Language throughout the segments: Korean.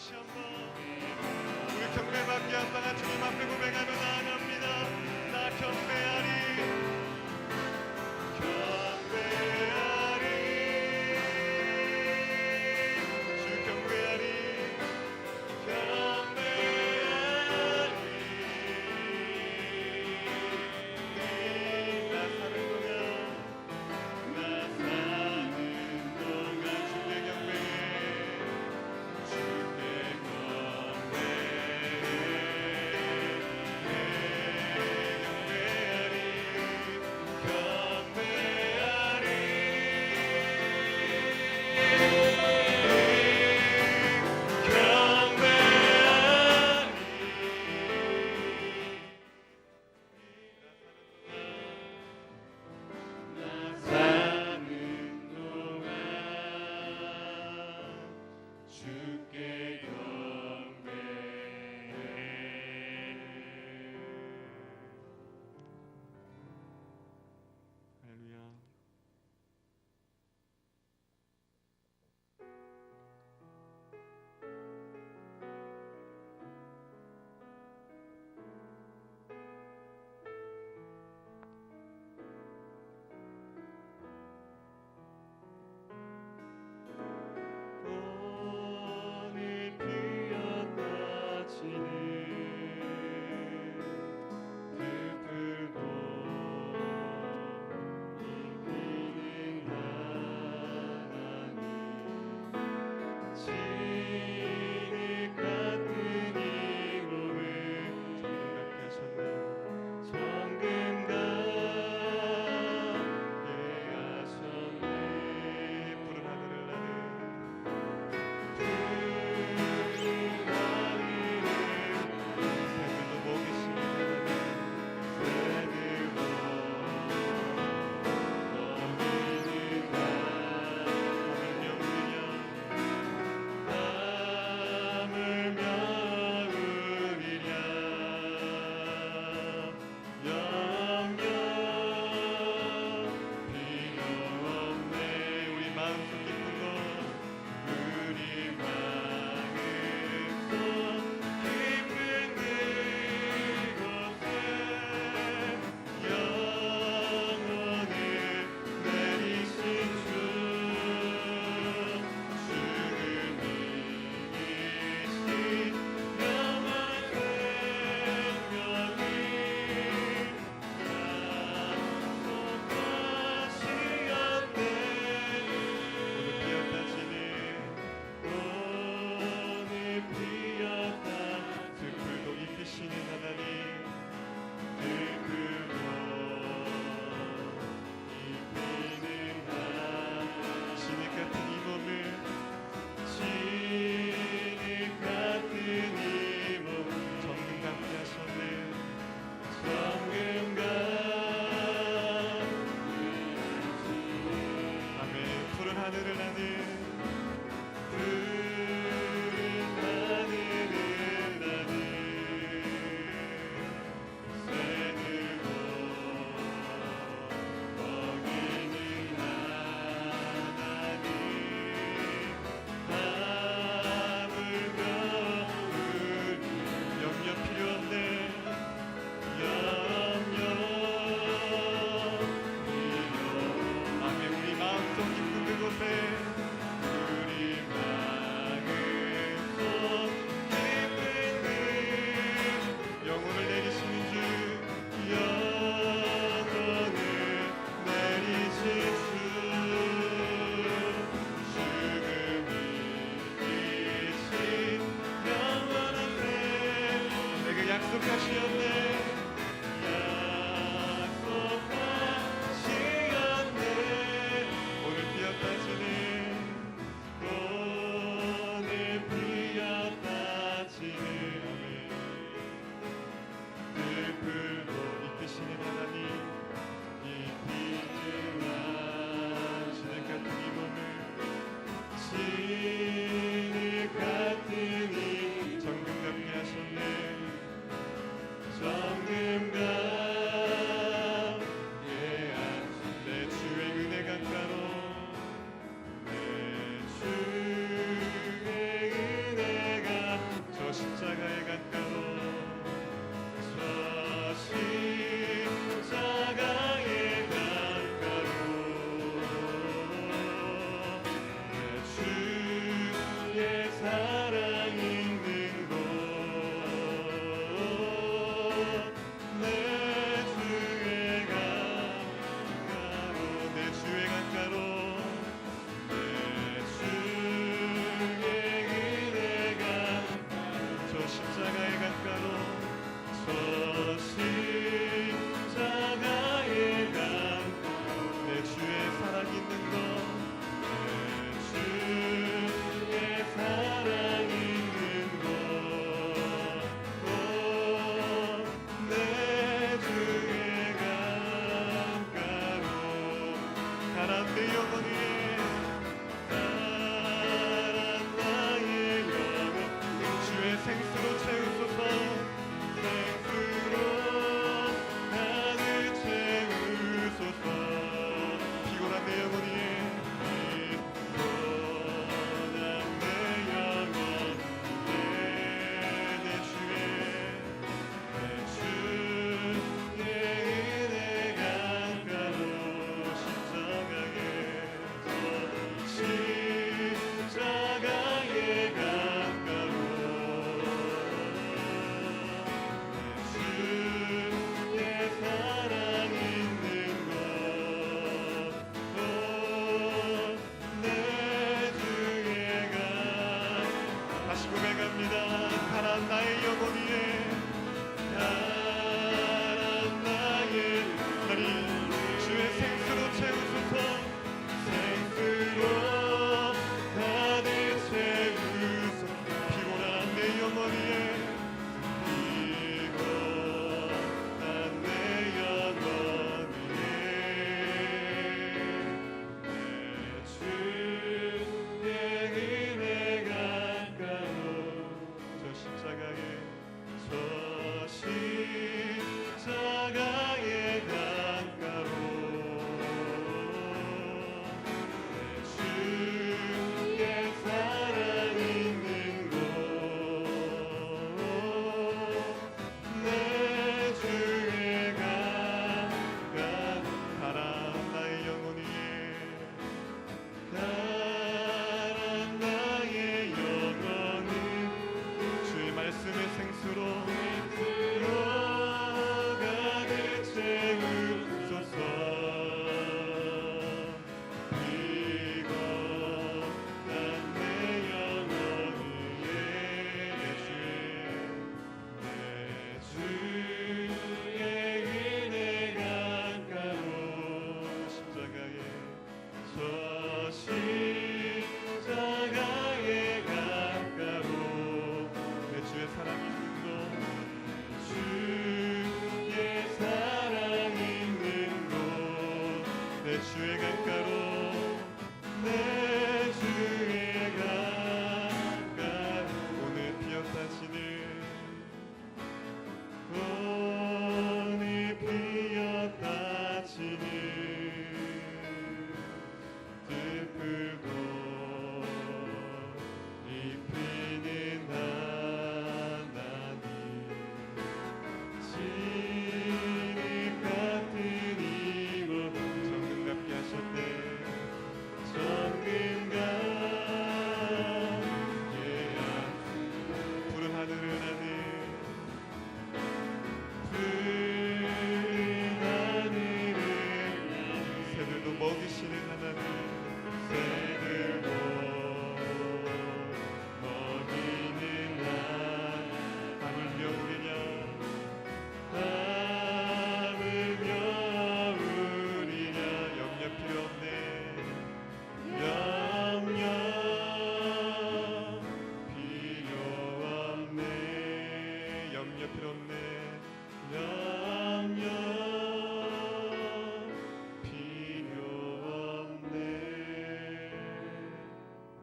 다시 한번 우리 경배받기 한번 주님 앞에 고백하며 나아갑니다. 나 경배하리 우리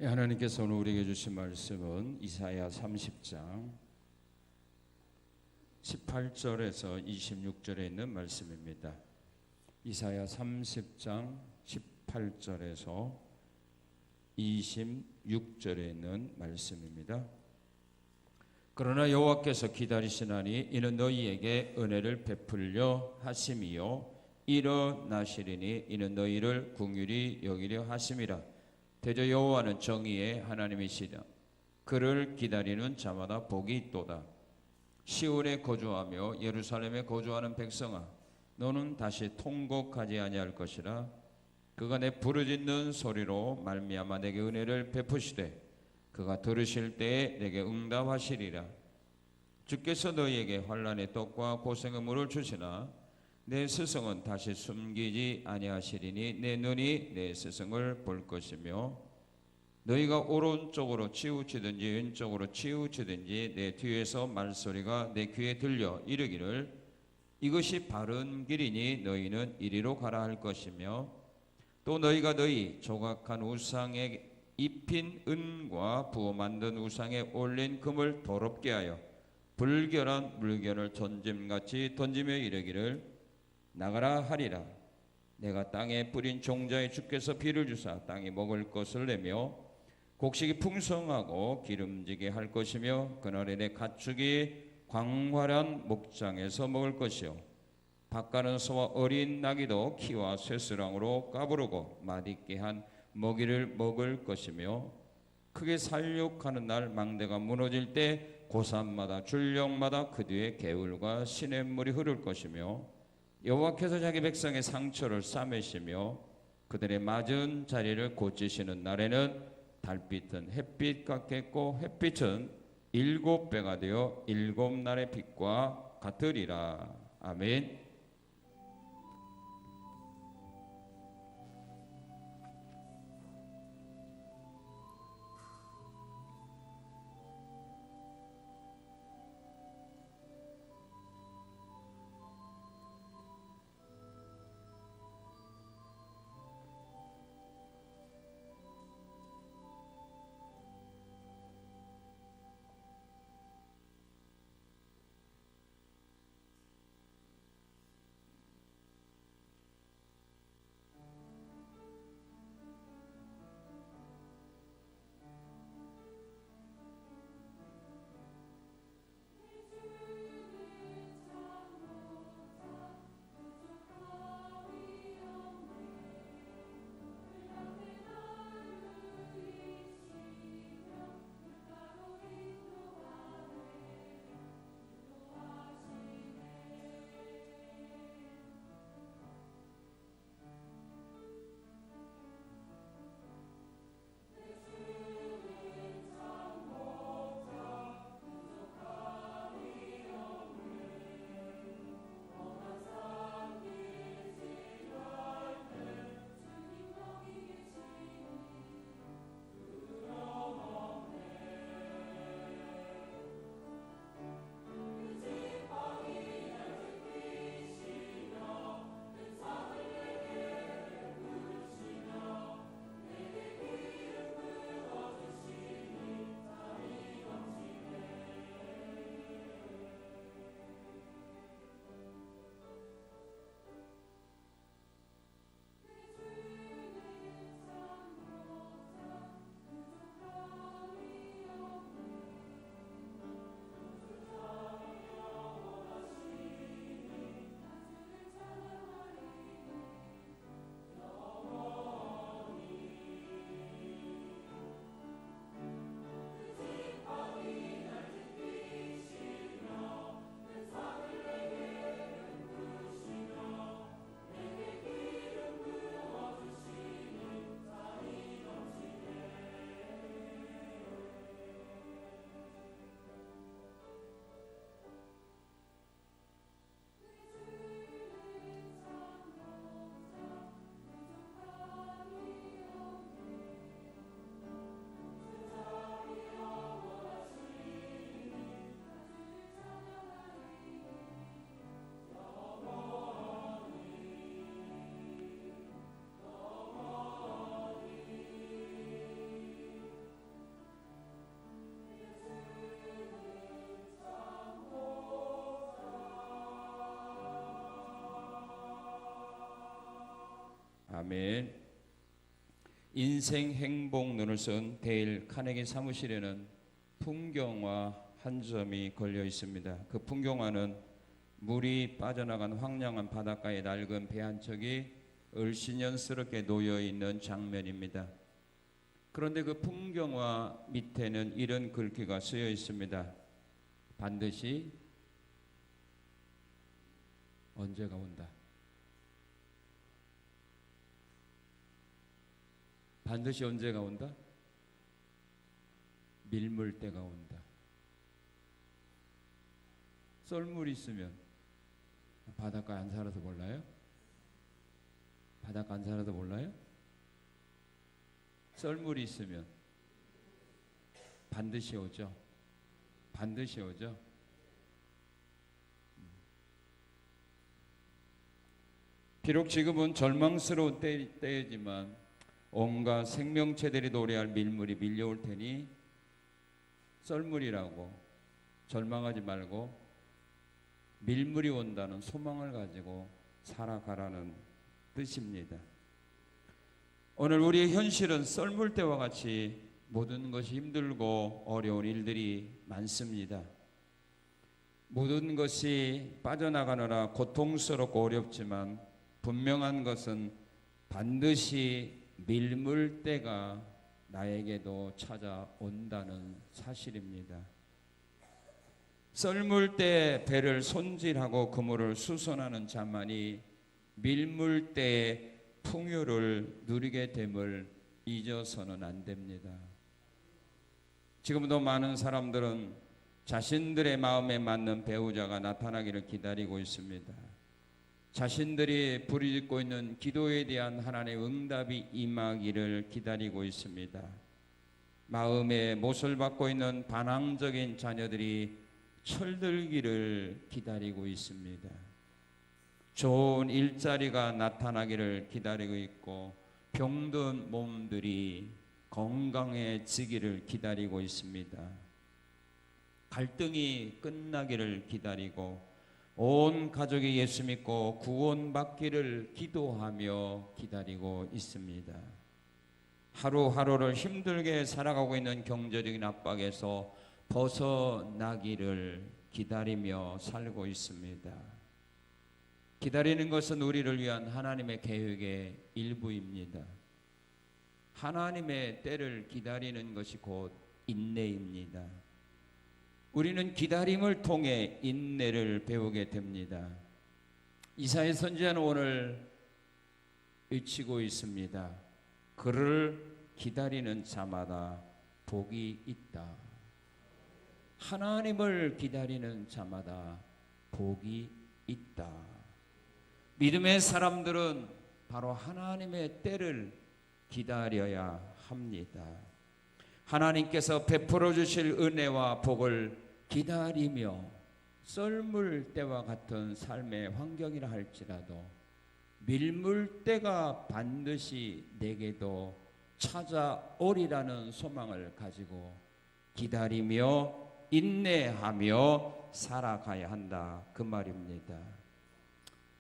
하나님께서 오늘 우리에게 주신 말씀은 이사야 30장 18절에서 26절에 있는 말씀입니다. 이사야 30장 18절에서 26절에 있는 말씀입니다. 그러나 여호와께서 기다리시나니 이는 너희에게 은혜를 베풀려 하심이요 일어나시리니 이는 너희를 긍휼히 여기려 하심이라. 대저 여호와는 정의의 하나님이시다. 그를 기다리는 자마다 복이 있도다. 시온에 거주하며 예루살렘에 거주하는 백성아, 너는 다시 통곡하지 아니할 것이라. 그가 내 부르짖는 소리로 말미암아 내게 은혜를 베푸시되 그가 들으실 때에 내게 응답하시리라. 주께서 너희에게 환난의 떡과 고생의 물을 주시나 내 스승은 다시 숨기지 아니하시리니 내 눈이 내 스승을 볼 것이며 너희가 오른쪽으로 치우치든지 왼쪽으로 치우치든지 내 뒤에서 말소리가 내 귀에 들려 이르기를 이것이 바른 길이니 너희는 이리로 가라 할 것이며 또 너희가 너희 조각한 우상에 입힌 은과 부어 만든 우상에 올린 금을 더럽게 하여 불결한 물결을 던짐같이 던지며 이르기를 나가라 하리라. 내가 땅에 뿌린 종자에 주께서 비를 주사 땅이 먹을 것을 내며 곡식이 풍성하고 기름지게 할 것이며 그날에 내 가축이 광활한 목장에서 먹을 것이요 밭가는 소와 어린 나귀도 키와 쇠스랑으로 까부르고 맛있게 한 먹이를 먹을 것이며 크게 살육하는 날 망대가 무너질 때 고산마다 줄령마다 그 뒤에 개울과 시냇물이 흐를 것이며 여호와께서 자기 백성의 상처를 싸매시며 그들의 맞은 자리를 고치시는 날에는 달빛은 햇빛 같겠고 햇빛은 7배가 되어 7날의 빛과 같으리라. 아멘. 아멘. 인생 행복론을 쓴 데일 카네기 사무실에는 풍경화 한 점이 걸려 있습니다. 그 풍경화는 물이 빠져나간 황량한 바닷가에 낡은 배 한 척이 을씨년스럽게 놓여 있는 장면입니다. 그런데 그 풍경화 밑에는 이런 글귀가 쓰여 있습니다. 반드시 언제가 온다. 반드시 언제가 온다? 밀물 때가 온다. 썰물이 있으면 바닷가에 안 살아도 몰라요? 바닷가 안 살아도 몰라요? 썰물이 있으면 반드시 오죠. 반드시 오죠. 비록 지금은 절망스러운 때이지만 온갖 생명체들이 노래할 밀물이 밀려올 테니 썰물이라고 절망하지 말고 밀물이 온다는 소망을 가지고 살아가라는 뜻입니다. 오늘 우리의 현실은 썰물 때와 같이 모든 것이 힘들고 어려운 일들이 많습니다. 모든 것이 빠져나가느라 고통스럽고 어렵지만 분명한 것은 반드시 밀물 때가 나에게도 찾아온다는 사실입니다. 썰물 때 배를 손질하고 그물을 수선하는 자만이 밀물 때의 풍요를 누리게 됨을 잊어서는 안 됩니다. 지금도 많은 사람들은 자신들의 마음에 맞는 배우자가 나타나기를 기다리고 있습니다. 자신들이 부르짖고 있는 기도에 대한 하나님의 응답이 임하기를 기다리고 있습니다. 마음에 못을 받고 있는 반항적인 자녀들이 철들기를 기다리고 있습니다. 좋은 일자리가 나타나기를 기다리고 있고 병든 몸들이 건강해지기를 기다리고 있습니다. 갈등이 끝나기를 기다리고 온 가족이 예수 믿고 구원받기를 기도하며 기다리고 있습니다. 하루하루를 힘들게 살아가고 있는 경제적인 압박에서 벗어나기를 기다리며 살고 있습니다. 기다리는 것은 우리를 위한 하나님의 계획의 일부입니다. 하나님의 때를 기다리는 것이 곧 인내입니다. 우리는 기다림을 통해 인내를 배우게 됩니다. 이사야 선지자는 오늘 외치고 있습니다. 그를 기다리는 자마다 복이 있다. 하나님을 기다리는 자마다 복이 있다. 믿음의 사람들은 바로 하나님의 때를 기다려야 합니다. 하나님께서 베풀어 주실 은혜와 복을 기다리며 썰물 때와 같은 삶의 환경이라 할지라도 밀물 때가 반드시 내게도 찾아오리라는 소망을 가지고 기다리며 인내하며 살아가야 한다, 그 말입니다.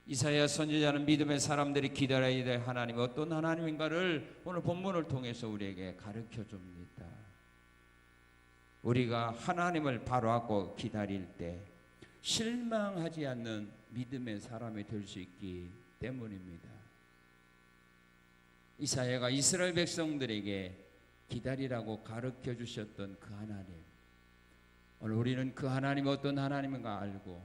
이사야 선지자는 믿음의 사람들이 기다려야 될 하나님이 어떤 하나님인가를 오늘 본문을 통해서 우리에게 가르쳐 줍니다. 우리가 하나님을 바라고 기다릴 때 실망하지 않는 믿음의 사람이 될 수 있기 때문입니다. 이사야가 이스라엘 백성들에게 기다리라고 가르쳐 주셨던 그 하나님, 오늘 우리는 그 하나님이 어떤 하나님인가 알고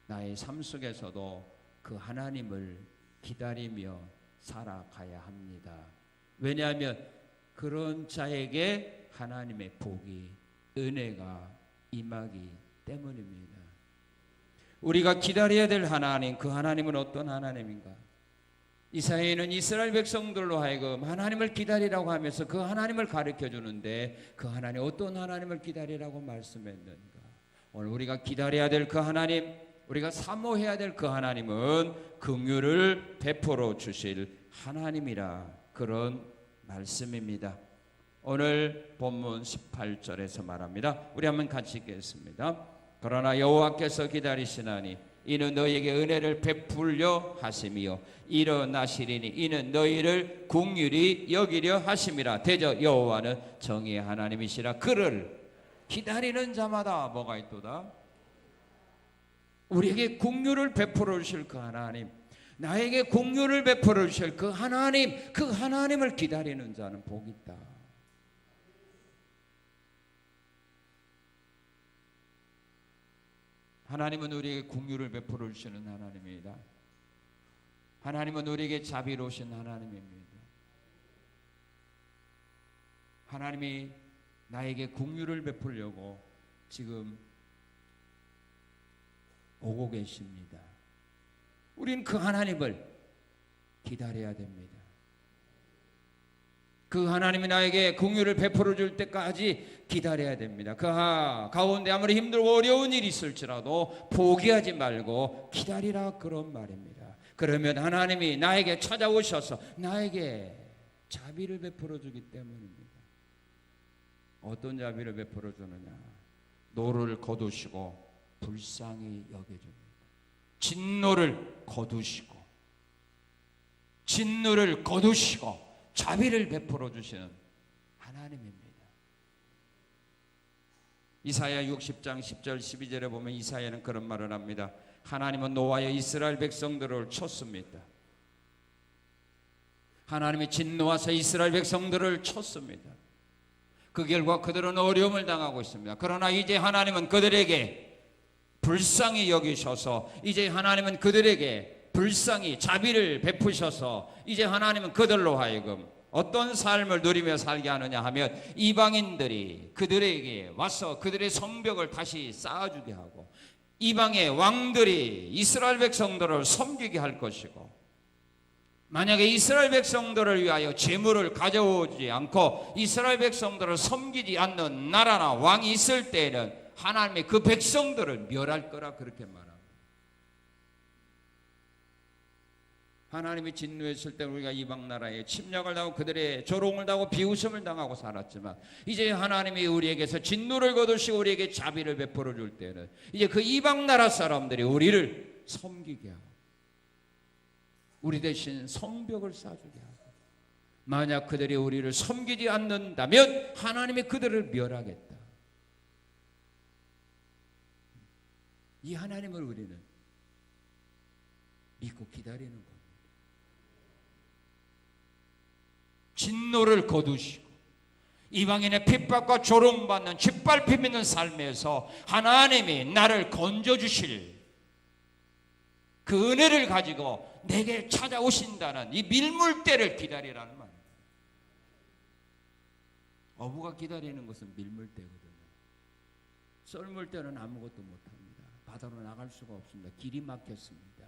나의 삶 속에서도 그 하나님을 기다리며 살아가야 합니다. 왜냐하면 그런 자에게 하나님의 복이, 은혜가 임하기 때문입니다. 우리가 기다려야 될 하나님, 그 하나님은 어떤 하나님인가? 이사야는 이스라엘 백성들로 하여금 하나님을 기다리라고 하면서 그 하나님을 가르쳐 주는데 그 하나님 어떤 하나님을 기다리라고 말씀했는가? 오늘 우리가 기다려야 될 그 하나님, 우리가 사모해야 될 그 하나님은 긍휼을 베풀어 주실 하나님이라, 그런 말씀입니다. 오늘 본문 18절에서 말합니다. 우리 한번 같이 읽겠습니다. 그러나 여호와께서 기다리시나니 이는 너희에게 은혜를 베풀려 하심이요 일어나시리니 이는 너희를 긍휼히 여기려 하심이라. 대저 여호와는 정의의 하나님이시라. 그를 기다리는 자마다 뭐가 있도다? 우리에게 긍휼을 베풀어 주실 그 하나님, 나에게 긍휼을 베풀어 주실 그 하나님, 그 하나님을 기다리는 자는 복이 있다. 하나님은 우리에게 긍휼을 베풀어 주시는 하나님입니다. 하나님은 우리에게 자비로우신 하나님입니다. 하나님이 나에게 긍휼을 베풀려고 지금 오고 계십니다. 우린 그 하나님을 기다려야 됩니다. 그 하나님이 나에게 긍휼을 베풀어 줄 때까지 기다려야 됩니다. 그 가운데 아무리 힘들고 어려운 일이 있을지라도 포기하지 말고 기다리라, 그런 말입니다. 그러면 하나님이 나에게 찾아오셔서 나에게 자비를 베풀어 주기 때문입니다. 어떤 자비를 베풀어 주느냐? 노를 거두시고 불쌍히 여겨줍니다. 진노를 거두시고 자비를 베풀어 주시는 하나님입니다. 이사야 60장 10절 12절에 보면 이사야는 그런 말을 합니다. 하나님은 노하여 이스라엘 백성들을 쳤습니다. 하나님이 진노하사 이스라엘 백성들을 쳤습니다. 그 결과 그들은 어려움을 당하고 있습니다. 그러나 이제 하나님은 그들에게 불쌍히 여기셔서, 이제 하나님은 그들에게 불쌍히 자비를 베푸셔서 이제 하나님은 그들로 하여금 어떤 삶을 누리며 살게 하느냐 하면, 이방인들이 그들에게 와서 그들의 성벽을 다시 쌓아주게 하고, 이방의 왕들이 이스라엘 백성들을 섬기게 할 것이고, 만약에 이스라엘 백성들을 위하여 재물을 가져오지 않고 이스라엘 백성들을 섬기지 않는 나라나 왕이 있을 때에는 하나님이 그 백성들을 멸할 거라, 그렇게 말합니다. 하나님이 진노했을 때 우리가 이방 나라에 침략을 당하고 그들의 조롱을 당하고 비웃음을 당하고 살았지만, 이제 하나님이 우리에게서 진노를 거두시고 우리에게 자비를 베풀어 줄 때는 이제 그 이방 나라 사람들이 우리를 섬기게 하고 우리 대신 성벽을 쌓아주게 하고, 만약 그들이 우리를 섬기지 않는다면 하나님이 그들을 멸하겠다. 이 하나님을 우리는 믿고 기다리는 겁니다. 진노를 거두시고 이방인의 핍박과 조롱받는 짓밟힘 있는 삶에서 하나님이 나를 건져주실 그 은혜를 가지고 내게 찾아오신다는 이 밀물대를 기다리라는 말입니다. 어부가 기다리는 것은 밀물대거든요. 썰물대는 아무것도 못합니다. 바다로 나갈 수가 없습니다. 길이 막혔습니다.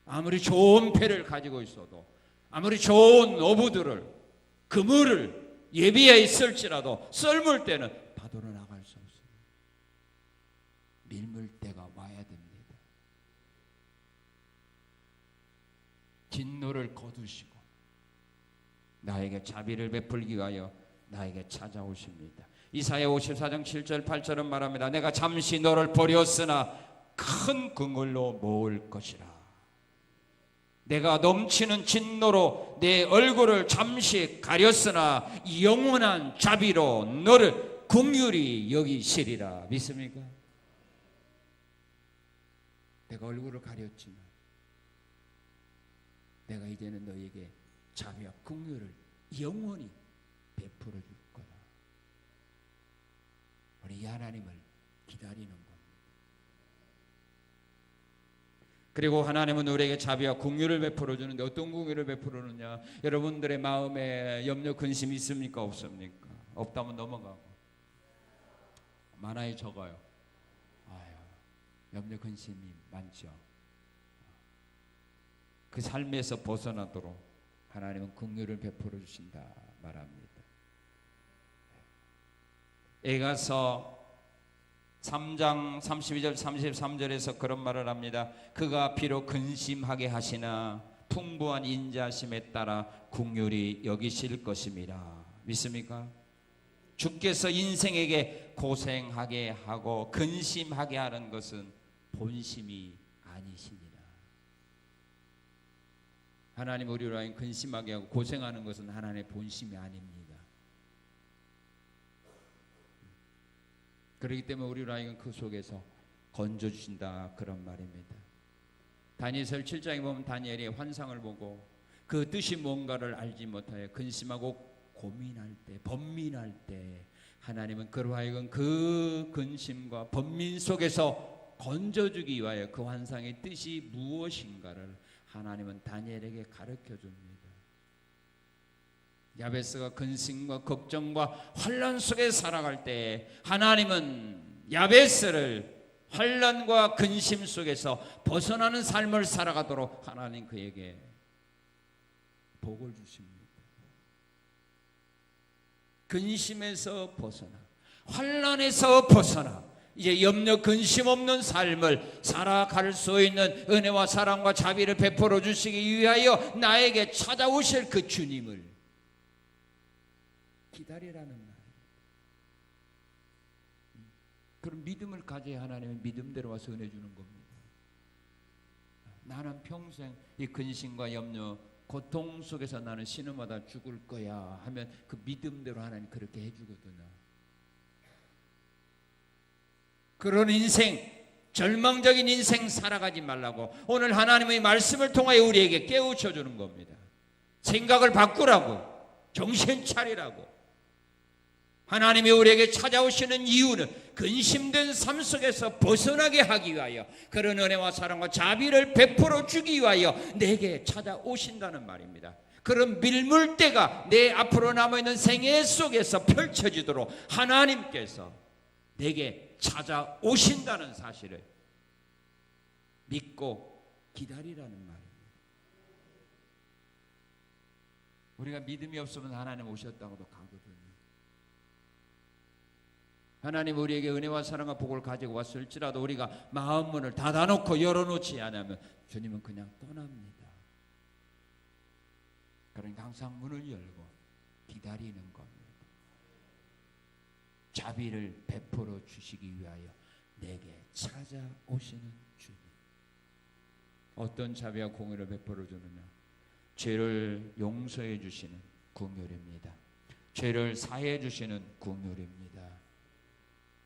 아무리 좋은 배를 가지고 있어도, 아무리 좋은 어부들을, 그물을 예비해 있을지라도 썰물대는 바다로 나갈 수 없습니다. 밀물대가 와야 됩니다. 진노를 거두시고 나에게 자비를 베풀기 위하여 나에게 찾아오십니다. 이사야 54장 7절 8절은 말합니다. 내가 잠시 너를 버렸으나 큰 긍휼로 모을 것이라. 내가 넘치는 진노로 내 얼굴을 잠시 가렸으나 영원한 자비로 너를 긍휼히 여기시리라. 믿습니까? 내가 얼굴을 가렸지만 내가 이제는 너에게 자비와 긍휼을 영원히 베풀어 줄 거다. 우리 이 하나님을 기다리는 겁니다. 그리고 하나님은 우리에게 자비와 긍휼을 베풀어 주는데, 어떤 긍휼을 베풀어주느냐? 여러분들의 마음에 염려 근심이 있습니까? 없습니까? 없다면 넘어가고, 많아요 적어요? 아유, 염려 근심이 많죠. 그 삶에서 벗어나도록 하나님은 긍휼을 베풀어 주신다 말합니다. 에가서 3장 32절 33절에서 그런 말을 합니다. 그가 비록 근심하게 하시나 풍부한 인자심에 따라 긍휼히 여기실 것임이라. 믿습니까? 주께서 인생에게 고생하게 하고 근심하게 하는 것은 본심이 아니시니라. 하나님 우리로 하여금 근심하게 하고 고생하는 것은 하나님의 본심이 아닙니다. 그렇기 때문에 우리로 하여금 그 속에서 건져주신다, 그런 말입니다. 다니엘 7장에 보면 다니엘이 환상을 보고 그 뜻이 뭔가를 알지 못하여 근심하고 고민할 때, 번민할 때 하나님은 그로 하여금 그 근심과 번민 속에서 건져주기 위하여 그 환상의 뜻이 무엇인가를 하나님은 다니엘에게 가르쳐 줍니다. 야베스가 근심과 걱정과 환난 속에 살아갈 때 하나님은 야베스를 환난과 근심 속에서 벗어나는 삶을 살아가도록 하나님 그에게 복을 주십니다. 근심에서 벗어나, 환난에서 벗어나 이제 염려 근심 없는 삶을 살아갈 수 있는 은혜와 사랑과 자비를 베풀어 주시기 위하여 나에게 찾아오실 그 주님을 기다리라는 말. 그런 믿음을 가져야 하나님은 믿음대로 와서 은혜 주는 겁니다. 나는 평생 이 근심과 염려, 고통 속에서 나는 신음하다 죽을 거야 하면 그 믿음대로 하나님 그렇게 해주거든요. 그런 인생, 절망적인 인생 살아가지 말라고 오늘 하나님의 말씀을 통하여 우리에게 깨우쳐 주는 겁니다. 생각을 바꾸라고, 정신 차리라고. 하나님이 우리에게 찾아오시는 이유는 근심된 삶 속에서 벗어나게 하기 위하여, 그런 은혜와 사랑과 자비를 베풀어 주기 위하여 내게 찾아오신다는 말입니다. 그런 밀물대가 내 앞으로 남아있는 생애 속에서 펼쳐지도록 하나님께서 내게 찾아오신다는 사실을 믿고 기다리라는 말입니다. 우리가 믿음이 없으면 하나님 오셨다고도 가거든요. 하나님 우리에게 은혜와 사랑과 복을 가지고 왔을지라도 우리가 마음 문을 닫아놓고 열어놓지 않으면 주님은 그냥 떠납니다. 그러니까 항상 문을 열고 기다리는 겁니다. 자비를 베풀어 주시기 위하여 내게 찾아오시는 주님. 어떤 자비와 공의를 베풀어 주느냐? 죄를 용서해 주시는 긍휼입니다. 죄를 사해 주시는 긍휼입니다.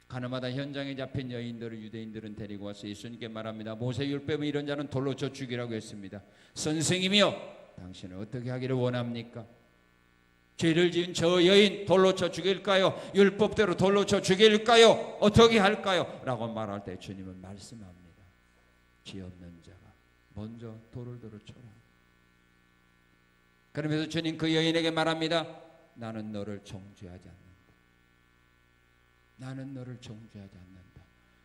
가늠하다 현장에 잡힌 여인들을 유대인들은 데리고 와서 예수님께 말합니다. 모세율법에 이런 자는 돌로 쳐 죽이라고 했습니다. 선생님이여, 당신은 어떻게 하기를 원합니까? 죄를 지은 저 여인 돌로 쳐 죽일까요? 율법대로 돌로 쳐 죽일까요? 어떻게 할까요? 라고 말할 때 주님은 말씀합니다. 죄 없는 자가 먼저 돌을 들어 쳐라. 그러면서 주님 그 여인에게 말합니다. 나는 너를 정죄하지 않는다. 나는 너를 정죄하지 않는다.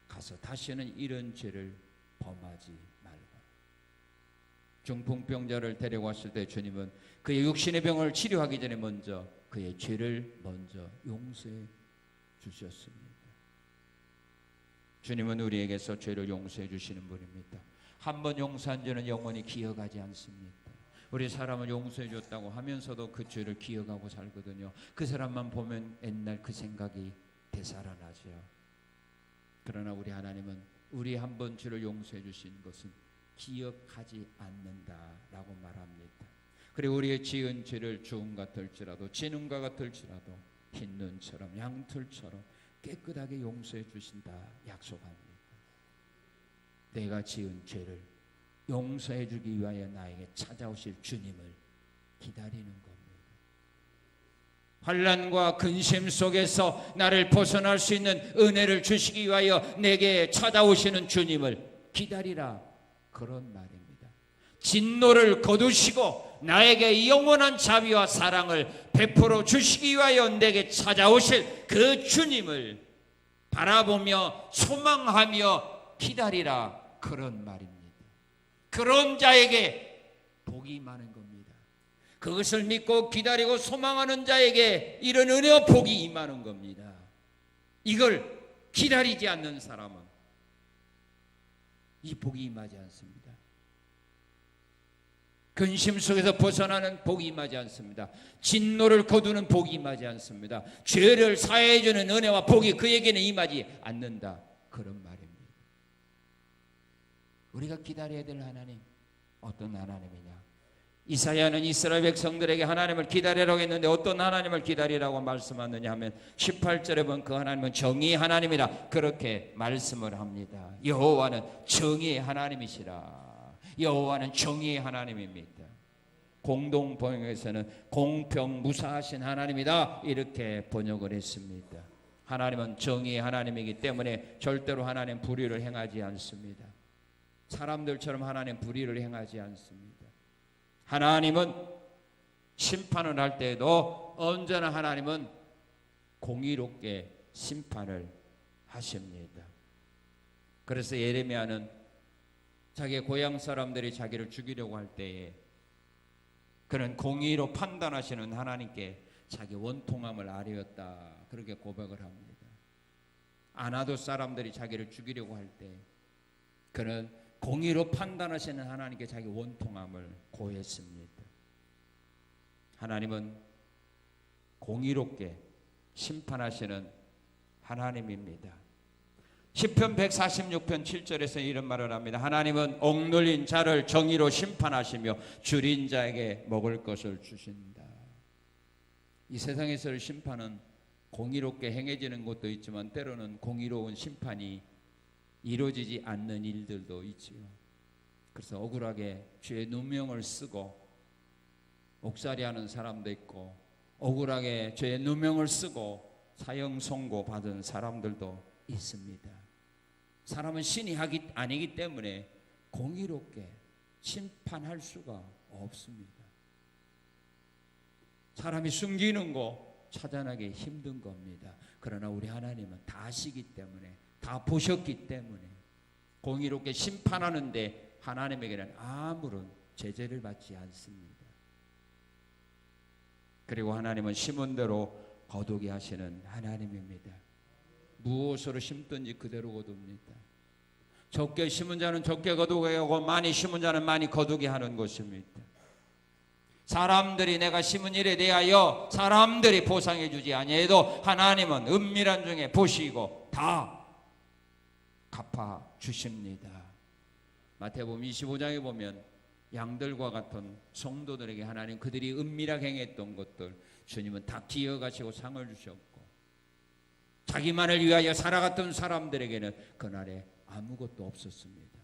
가서 다시는 이런 죄를 범하지 말고. 중풍병자를 데려왔을 때 주님은 그의 육신의 병을 치료하기 전에 먼저 그의 죄를 먼저 용서해 주셨습니다. 주님은 우리에게서 죄를 용서해 주시는 분입니다. 한 번 용서한 죄는 영원히 기억하지 않습니다. 우리 사람을 용서해 줬다고 하면서도 그 죄를 기억하고 살거든요. 그 사람만 보면 옛날 그 생각이 되살아나죠. 그러나 우리 하나님은 우리 한 번 죄를 용서해 주신 것은 기억하지 않는다라고 말합니다. 그리고 우리의 지은 죄를 주음 같을지라도 진음과 같을지라도 흰 눈처럼 양털처럼 깨끗하게 용서해 주신다 약속합니다. 내가 지은 죄를 용서해 주기 위하여 나에게 찾아오실 주님을 기다리는 겁니다. 환난과 근심 속에서 나를 벗어날 수 있는 은혜를 주시기 위하여 내게 찾아오시는 주님을 기다리라, 그런 말입니다. 진노를 거두시고 나에게 영원한 자비와 사랑을 베풀어 주시기 위하여 내게 찾아오실 그 주님을 바라보며 소망하며 기다리라, 그런 말입니다. 그런 자에게 복이 많은 겁니다. 그것을 믿고 기다리고 소망하는 자에게 이런 은혜와 복이 임하는 겁니다. 이걸 기다리지 않는 사람은 이 복이 임하지 않습니다. 근심 속에서 벗어나는 복이 임하지 않습니다. 진노를 거두는 복이 임하지 않습니다. 죄를 사해 주는 은혜와 복이 그에게는 임하지 않는다, 그런 말입니다. 우리가 기다려야 될 하나님 어떤 하나님이냐? 이사야는 이스라엘 백성들에게 하나님을 기다리라고 했는데 어떤 하나님을 기다리라고 말씀하느냐 하면 18절에 보면 그 하나님은 정의의 하나님이라 그렇게 말씀을 합니다. 여호와는 정의의 하나님이시라. 여호와는 정의의 하나님입니다. 공동 번역에서는 공평 무사하신 하나님이다 이렇게 번역을 했습니다. 하나님은 정의의 하나님이기 때문에 절대로 하나님 불의를 행하지 않습니다. 사람들처럼 하나님 불의를 행하지 않습니다. 하나님은 심판을 할 때에도 언제나 하나님은 공의롭게 심판을 하십니다. 그래서 예레미야는 자기의 고향 사람들이 자기를 죽이려고 할 때에 그는 공의로 판단하시는 하나님께 자기 원통함을 아뢰었다 그렇게 고백을 합니다. 아나도 사람들이 자기를 죽이려고 할 때 그는 공의로 판단하시는 하나님께 자기 원통함을 고했습니다. 하나님은 공의롭게 심판하시는 하나님입니다. 시편 146편 7절에서 이런 말을 합니다. 하나님은 억눌린 자를 정의로 심판하시며 줄인 자에게 먹을 것을 주신다. 이 세상에서의 심판은 공의롭게 행해지는 것도 있지만 때로는 공의로운 심판이 이루어지지 않는 일들도 있지요. 그래서 억울하게 죄의 누명을 쓰고 옥살이하는 사람도 있고 억울하게 죄의 누명을 쓰고 사형 선고 받은 사람들도 있습니다. 사람은 신이 아니기 때문에 공의롭게 심판할 수가 없습니다. 사람이 숨기는 거 찾아내기 힘든 겁니다. 그러나 우리 하나님은 다 아시기 때문에 다 보셨기 때문에 공의롭게 심판하는데 하나님에게는 아무런 제재를 받지 않습니다. 그리고 하나님은 심은 대로 거두게 하시는 하나님입니다. 무엇으로 심든지 그대로 거둡니다. 적게 심은 자는 적게 거두게 하고 많이 심은 자는 많이 거두게 하는 것입니다. 사람들이 내가 심은 일에 대하여 사람들이 보상해 주지 아니해도 하나님은 은밀한 중에 보시고 다 갚아 주십니다. 마태복음 25장에 보면 양들과 같은 성도들에게 하나님 그들이 은밀하게 행했던 것들 주님은 다 기억하시고 상을 주셨고 자기만을 위하여 살아갔던 사람들에게는 그날에 아무것도 없었습니다.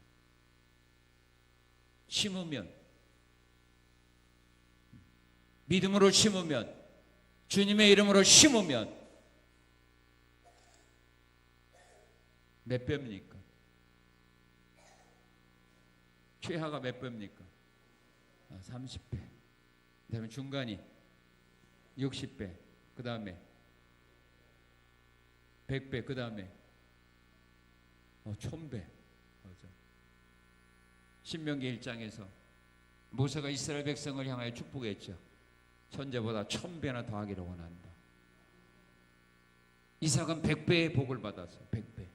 심으면 믿음으로 심으면 주님의 이름으로 심으면 몇 배입니까? 최하가 몇 배입니까? 30배. 그 다음에 중간이 60배. 그 다음에 100배. 그 다음에 1000배. 신명기 1장에서 모세가 이스라엘 백성을 향하여 축복했죠. 천재보다 1000배나 더하기를 원한다. 이삭은 100배의 복을 받았어요. 100배.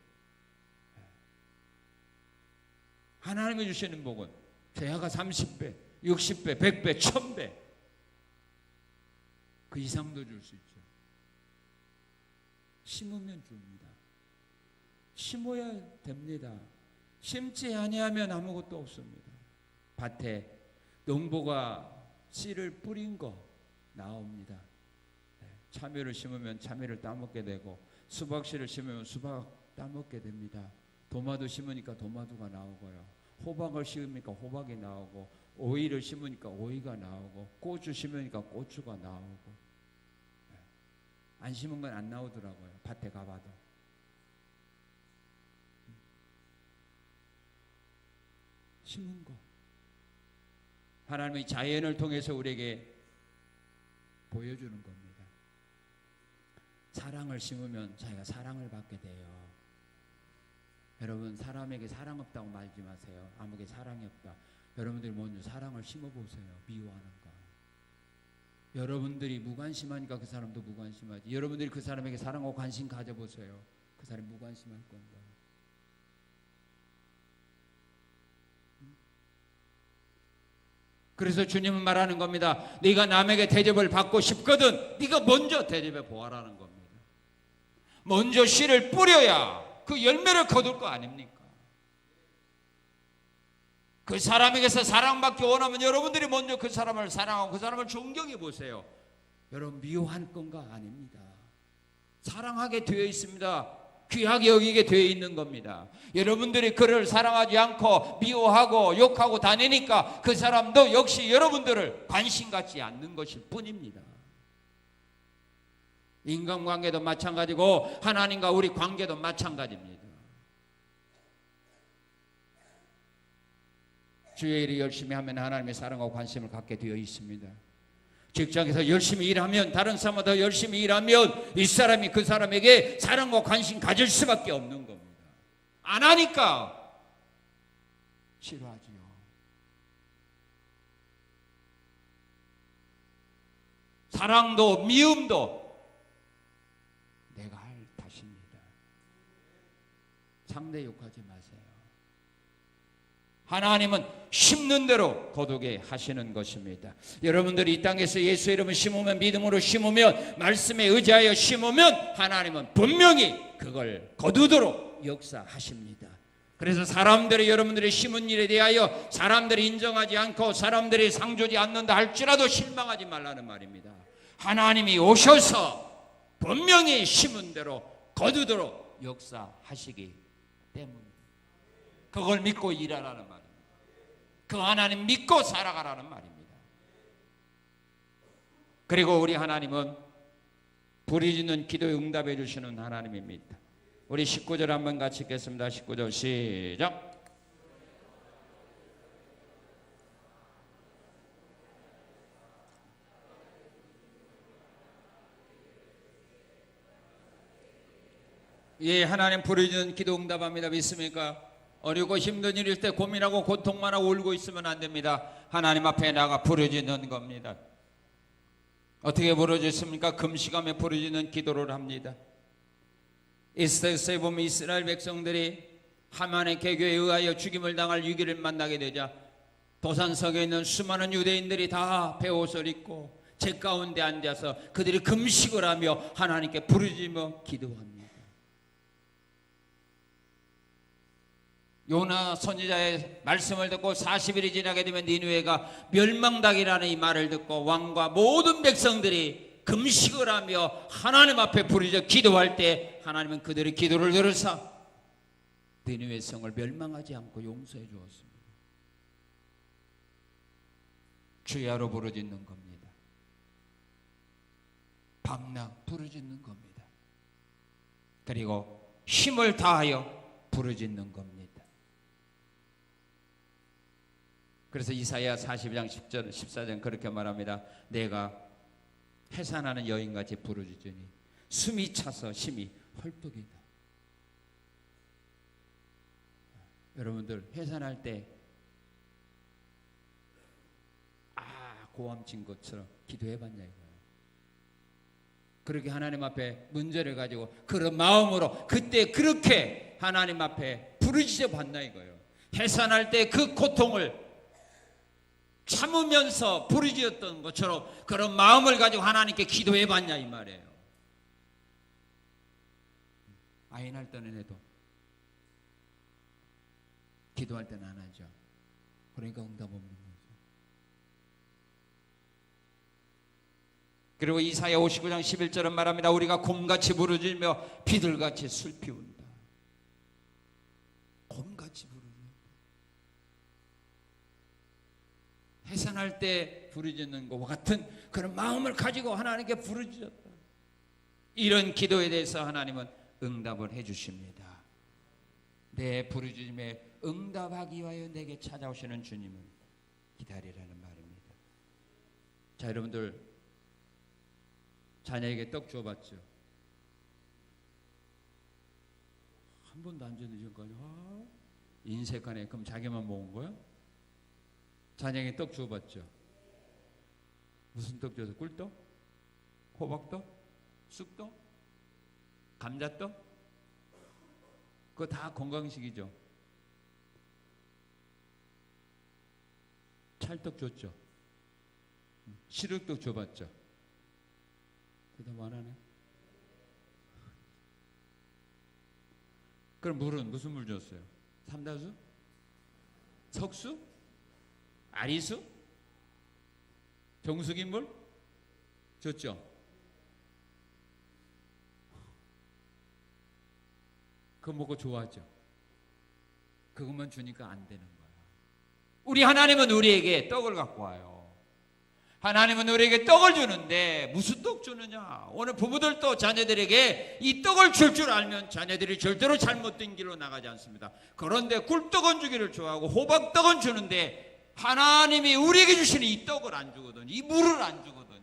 하나님이 주시는 복은 제하가 30배, 60배, 100배, 1000배 그 이상도 줄 수 있죠. 심으면 줍니다. 심어야 됩니다. 심지 아니하면 아무것도 없습니다. 밭에 농부가 씨를 뿌린 거 나옵니다. 참외를 심으면 참외를 따먹게 되고 수박씨를 심으면 수박 따먹게 됩니다. 도마도 심으니까 도마도가 나오고요. 호박을 심으니까 호박이 나오고 오이를 심으니까 오이가 나오고 고추 심으니까 고추가 나오고 안 심은 건 안 나오더라고요. 밭에 가봐도. 심은 거. 하나님의 자연을 통해서 우리에게 보여주는 겁니다. 사랑을 심으면 자기가 사랑을 받게 돼요. 여러분 사람에게 사랑 없다고 말지 마세요. 아무게 사랑이 없다. 여러분들이 먼저 사랑을 심어보세요. 미워하는 거. 여러분들이 무관심하니까 그 사람도 무관심하지. 여러분들이 그 사람에게 사랑하고 관심 가져보세요. 그 사람이 무관심할 건가. 그래서 주님은 말하는 겁니다. 네가 남에게 대접을 받고 싶거든 네가 먼저 대접해 보아라는 겁니다. 먼저 씨를 뿌려야 그 열매를 거둘 거 아닙니까? 그 사람에게서 사랑받기 원하면 여러분들이 먼저 그 사람을 사랑하고 그 사람을 존경해 보세요. 여러분 미워할 건가? 아닙니다. 사랑하게 되어 있습니다. 귀하게 여기게 되어 있는 겁니다. 여러분들이 그를 사랑하지 않고 미워하고 욕하고 다니니까 그 사람도 역시 여러분들을 관심 갖지 않는 것일 뿐입니다. 인간관계도 마찬가지고 하나님과 우리 관계도 마찬가지입니다. 주의 일을 열심히 하면 하나님의 사랑과 관심을 갖게 되어 있습니다. 직장에서 열심히 일하면, 다른 사람보다 더 열심히 일하면 이 사람이 그 사람에게 사랑과 관심 가질 수밖에 없는 겁니다. 안 하니까 싫어하지요. 사랑도 미움도 내가 할 탓입니다. 상대 욕하지 마세요. 하나님은 심는 대로 거두게 하시는 것입니다. 여러분들이 이 땅에서 예수 이름을 심으면, 믿음으로 심으면, 말씀에 의지하여 심으면 하나님은 분명히 그걸 거두도록 역사하십니다. 그래서 사람들이 여러분들이 심은 일에 대하여 사람들이 인정하지 않고 사람들이 상 주지 않는다 할지라도 실망하지 말라는 말입니다. 하나님이 오셔서 분명히 심은 대로 거두도록 역사하시기 때문에 그걸 믿고 일하라는 말입니다. 그 하나님 믿고 살아가라는 말입니다. 그리고 우리 하나님은 부르짖는 기도에 응답해 주시는 하나님입니다. 우리 19절 한번 같이 읽겠습니다. 19절 시작. 예, 하나님 부르짖는 기도 응답합니다. 믿습니까? 어렵고 힘든 일일 때 고민하고 고통만 하고 울고 있으면 안 됩니다. 하나님 앞에 나가 부르짖는 겁니다. 어떻게 부르짖습니까? 금식하며 부르짖는 기도를 합니다. 에스더서에 보면 이스라엘 백성들이 하만의 계교에 의하여 죽임을 당할 위기를 만나게 되자 도산석에 있는 수많은 유대인들이 다 베옷을 입고 제 가운데 앉아서 그들이 금식을 하며 하나님께 부르짖으며 기도합니다. 요나 선지자의 말씀을 듣고 40일이 지나게 되면 니느웨가 멸망당이라는 이 말을 듣고 왕과 모든 백성들이 금식을 하며 하나님 앞에 부르짖어 기도할 때 하나님은 그들의 기도를 들으사 니느웨 성을 멸망하지 않고 용서해 주었습니다. 주야로 부르짖는 겁니다. 밤낮 부르짖는 겁니다. 그리고 힘을 다하여 부르짖는 겁니다. 그래서 이사야 42장 10절 14절 그렇게 말합니다. 내가 해산하는 여인같이 부르짖으니 숨이 차서 심히 헐떡이다. 여러분들 해산할 때 고함친 것처럼 기도해봤냐 이거예요. 그렇게 하나님 앞에 문제를 가지고 그런 마음으로 그때 그렇게 하나님 앞에 부르짖어 봤나 이거예요. 해산할 때 그 고통을 참으면서 부르짖었던 것처럼 그런 마음을 가지고 하나님께 기도해 봤냐 이 말이에요. 아인할 때는 해도 기도할 때는 안 하죠. 그러니까 응답 없는 거죠. 그리고 이사야 59장 11절은 말합니다. 우리가 곰같이 부르짖으며 비둘같이 슬피운다. 곰같이 부르짖는다. 해산할 때 부르짖는 것과 같은 그런 마음을 가지고 하나님께 부르짖었다. 이런 기도에 대해서 하나님은 응답을 해 주십니다. 내 부르짖음에 응답하기 위하여 내게 찾아오시는 주님을 기다리라는 말입니다. 자, 여러분들 자녀에게 떡 주어봤죠? 한 번도 안 줬는데 지금까지 인색하네. 그럼 자기만 먹은 거야? 자녀에게 떡 주어봤죠? 무슨 떡 줘서? 꿀떡? 호박떡? 쑥떡? 감자떡? 그거 다 건강식이죠. 찰떡 줬죠. 시루떡 줘봤죠. 대답 안 하네. 그럼 물은 무슨 물 줬어요? 삼다수? 석수? 아리수? 정수기물? 줬죠? 그거 먹고 좋아하죠? 그것만 주니까 안 되는 거야. 우리 하나님은 우리에게 떡을 갖고 와요. 하나님은 우리에게 떡을 주는데 무슨 떡 주느냐? 오늘 부부들도 자녀들에게 이 떡을 줄 줄 알면 자녀들이 절대로 잘못된 길로 나가지 않습니다. 그런데 굴떡은 주기를 좋아하고 호박떡은 주는데 하나님이 우리에게 주시는 이 떡을 안 주거든요. 이 물을 안 주거든요.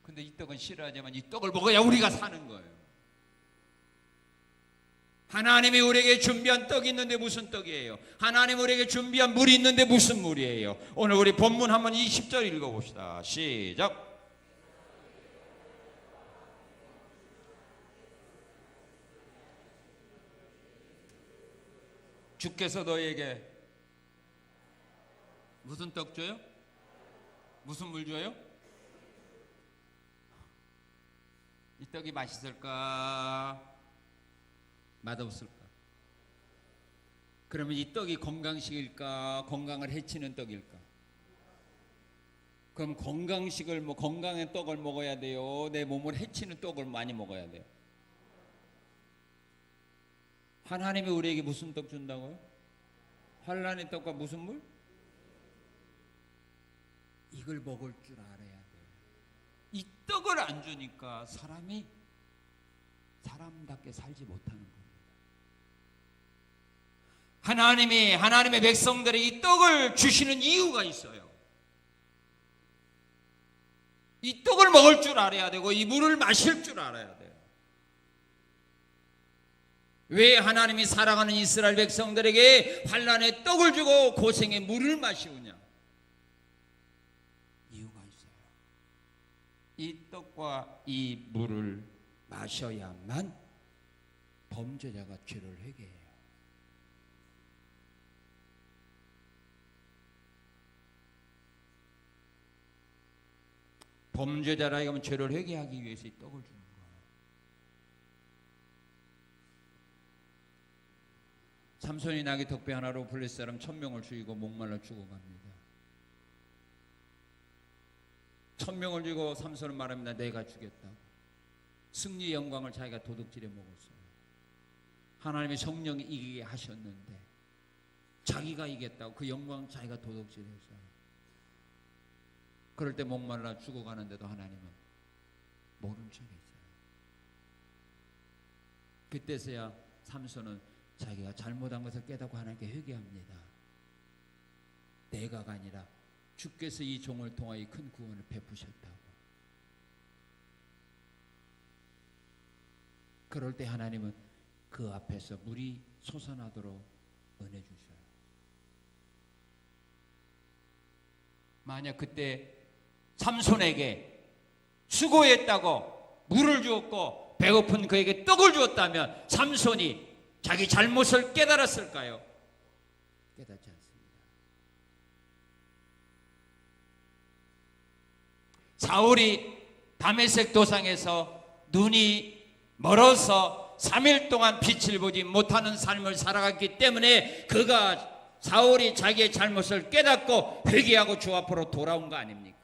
근데 이 떡은 싫어하지만 이 떡을 먹어야 우리가 사는 거예요. 하나님이 우리에게 준비한 떡이 있는데 무슨 떡이에요? 하나님 우리에게 준비한 물이 있는데 무슨 물이에요? 오늘 우리 본문 한번 20절 읽어봅시다. 시작. 주께서 너희에게 무슨 떡 줘요? 무슨 물 줘요? 이 떡이 맛있을까? 맛없을까? 그러면 이 떡이 건강식일까? 건강을 해치는 떡일까? 그럼 건강식을 건강한 떡을 먹어야 돼요? 내 몸을 해치는 떡을 많이 먹어야 돼요? 하나님이 우리에게 무슨 떡 준다고요? 환난의 떡과 무슨 물? 이걸 먹을 줄 알아야 돼요. 이 떡을 안 주니까 사람이 사람답게 살지 못하는 겁니다. 하나님이 하나님의 백성들에게 이 떡을 주시는 이유가 있어요. 이 떡을 먹을 줄 알아야 되고 이 물을 마실 줄 알아야 돼요. 왜 하나님이 사랑하는 이스라엘 백성들에게 환난의 떡을 주고 고생의 물을 마시우냐? 이유가 있어요. 이 떡과 이 물을 마셔야만 범죄자가 죄를 회개해요. 범죄자라 하면 죄를 회개하기 위해서 이 떡을 주는 거예요. 삼손이 나귀 덕배 하나로 블레셋 사람 1000명을 죽이고 목말라 죽어갑니다. 1000명을 죽이고 삼손은 말합니다. 내가 죽였다고. 승리의 영광을 자기가 도둑질해 먹었어요. 하나님의 성령이 이기게 하셨는데 자기가 이겼다고 그 영광 자기가 도둑질했어요. 그럴 때 목말라 죽어가는데도 하나님은 모른 척했어요. 그때서야 삼손은 자기가 잘못한 것을 깨닫고 하나님께 회개합니다. 내가가 아니라 주께서 이 종을 통하여 큰 구원을 베푸셨다고. 그럴 때 하나님은 그 앞에서 물이 솟아나도록 은혜 주셔요. 만약 그때 삼손에게 수고했다고 물을 주었고 배고픈 그에게 떡을 주었다면 삼손이 자기 잘못을 깨달았을까요? 깨닫지 않습니다. 사울이 다메섹 도상에서 눈이 멀어서 3일 동안 빛을 보지 못하는 삶을 살아갔기 때문에 사울이 자기의 잘못을 깨닫고 회개하고 주 앞으로 돌아온 거 아닙니까?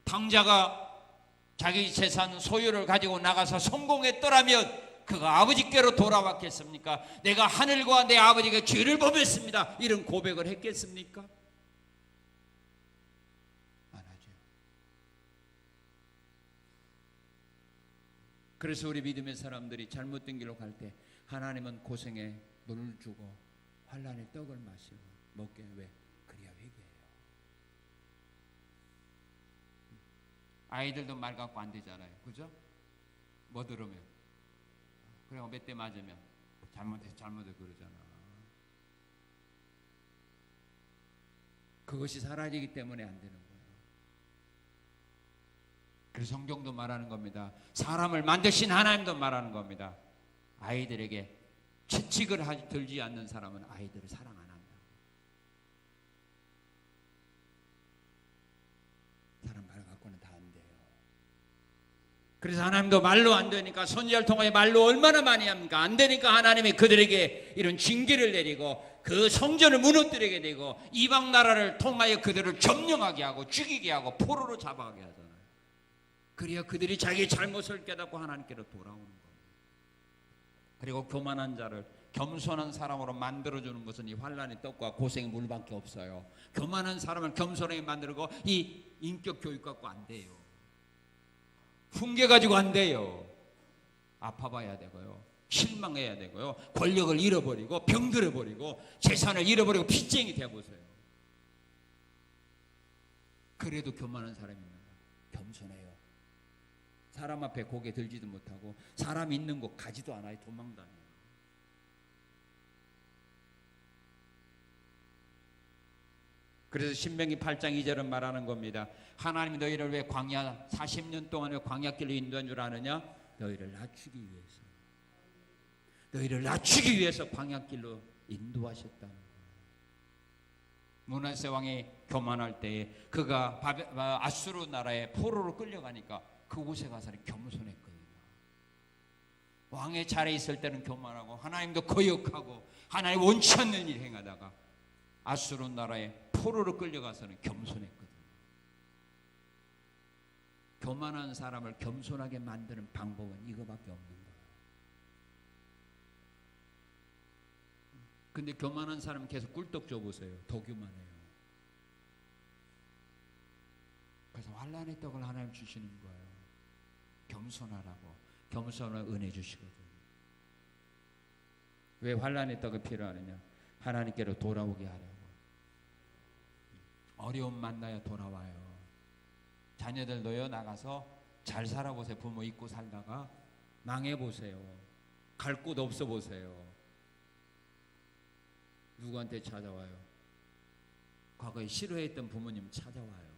당자가 자기 재산 소유를 가지고 나가서 성공했더라면 그가 아버지께로 돌아왔겠습니까? 내가 하늘과 내 아버지가 죄를 범했습니다. 이런 고백을 했겠습니까? 안 하죠. 그래서 우리 믿음의 사람들이 잘못된 길로 갈 때 하나님은 고생에 물을 주고 환난의 떡을 마시고 먹게 왜? 그래야 회개해요. 아이들도 말 갖고 안 되잖아요. 그죠? 뭐 들으면 그리고 몇 대 맞으면 잘못해 그러잖아. 그것이 사라지기 때문에 안 되는 거예요. 그래서 성경도 말하는 겁니다. 사람을 만드신 하나님도 말하는 겁니다. 아이들에게 채찍을 들지 않는 사람은 아이들을 사랑 안 한다. 사람 말 갖고는 그래서 하나님도 말로 안 되니까 선지자를 통하여 말로 얼마나 많이 합니까? 안 되니까 하나님이 그들에게 이런 징계를 내리고 그 성전을 무너뜨리게 되고 이방 나라를 통하여 그들을 점령하게 하고 죽이게 하고 포로로 잡아가게 하잖아요. 그래야 그들이 자기의 잘못을 깨닫고 하나님께로 돌아오는 거예요. 그리고 교만한 자를 겸손한 사람으로 만들어주는 것은 이 환난의 떡과 고생의 물밖에 없어요. 교만한 사람을 겸손하게 만들고 이 인격 교육 갖고 안 돼요. 훈계 가지고 안 돼요. 아파봐야 되고요. 실망해야 되고요. 권력을 잃어버리고 병들어버리고 재산을 잃어버리고 빚쟁이 되어보세요. 그래도 교만한 사람이 있는 거예요. 겸손해요. 사람 앞에 고개 들지도 못하고 사람 있는 곳 가지도 않아요. 도망 다녀요. 그래서 신명기 8장 2절은 말하는 겁니다. 하나님이 너희를 왜 광야 40년 동안 왜 광야길로 인도한 줄 아느냐? 너희를 낮추기 위해서. 너희를 낮추기 위해서 광야길로 인도하셨다는 거예요. 므낫세 왕이 교만할 때에 그가 아수르 나라의 포로로 끌려가니까 그곳에 가서 겸손했거든요. 왕의 자리에 있을 때는 교만하고 하나님도 거역하고 하나님 원치 않는 일 행하다가 아수르 나라의 포로로 끌려가서는 겸손했거든요. 교만한 사람을 겸손하게 만드는 방법은 이거밖에 없는 거예요. 근데 교만한 사람은 계속 꿀떡 줘보세요. 더 교만해요. 그래서 환난의 떡을 하나님 주시는 거예요. 겸손하라고. 겸손을 은혜 주시거든요. 왜 환난의 떡이 필요하느냐? 하나님께로 돌아오게 하려고. 어려움 만나야 돌아와요. 자녀들도요, 나가서 잘 살아보세요. 부모 잊고 살다가 망해보세요. 갈 곳 없어 보세요. 누구한테 찾아와요? 과거에 싫어했던 부모님 찾아와요.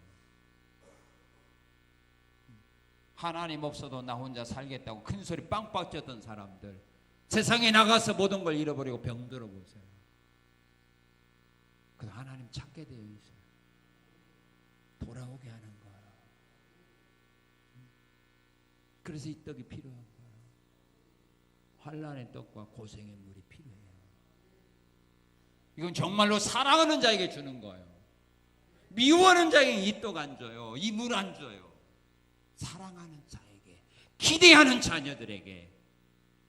하나님 없어도 나 혼자 살겠다고 큰 소리 빵빵 쳤던 사람들, 세상에 나가서 모든 걸 잃어버리고 병들어 보세요. 그래서 하나님 찾게 되어 있어요. 돌아오게 하는 거예요. 그래서 이 떡이 필요한 거예요. 환난의 떡과 고생의 물이 필요해요. 이건 정말로 사랑하는 자에게 주는 거예요. 미워하는 자에게 이 떡 안 줘요. 이 물 안 줘요. 사랑하는 자에게, 기대하는 자녀들에게